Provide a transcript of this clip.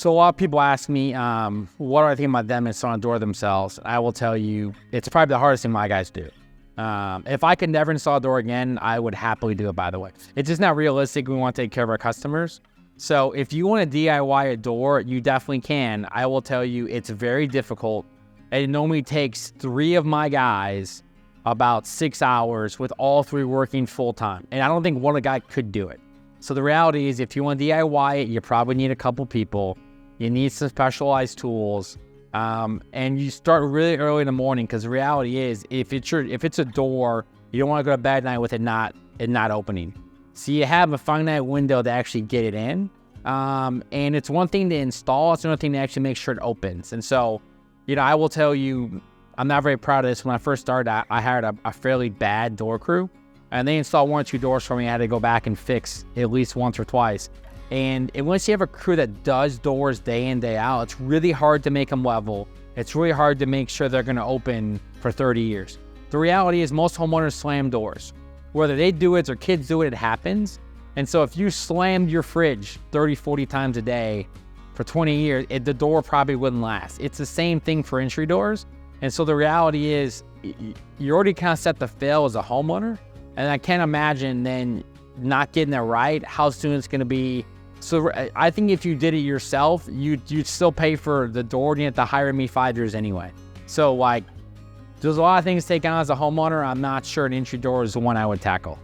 So a lot of people ask me, what do I think about them installing a door themselves? I will tell you, it's probably the hardest thing my guys do. If I could never install a door again, I would happily do it, by the way. It's just not realistic. We want to take care of our customers. So if you want to DIY a door, you definitely can. I will tell you, it's very difficult. It normally takes 3 of my guys about 6 hours with all 3 working full time. And I don't think one guy could do it. So the reality is, if you want to DIY it, you probably need a couple people. You need some specialized tools. And you start really early in the morning, because the reality is, if it's a door, you don't want to go to bed at night with it not opening. So you have a finite window to actually get it in. And it's one thing to install, it's another thing to actually make sure it opens. And so, I will tell you, I'm not very proud of this. When I first started, I hired a fairly bad door crew, and they installed 1 or 2 doors for me. I had to go back and fix at least once or twice. And once you have a crew that does doors day in, day out, it's really hard to make them level. It's really hard to make sure they're going to open for 30 years. The reality is, most homeowners slam doors. Whether they do it or kids do it, it happens. And so if you slammed your fridge 30, 40 times a day for 20 years, the door probably wouldn't last. It's the same thing for entry doors. And so the reality is, you already kind of set the fail as a homeowner. And I can't imagine then not getting it right, how soon it's going to be. So I think if you did it yourself, you'd still pay for the door, and you have to hire me 5 years anyway. So there's a lot of things to take on as a homeowner. I'm not sure an entry door is the one I would tackle.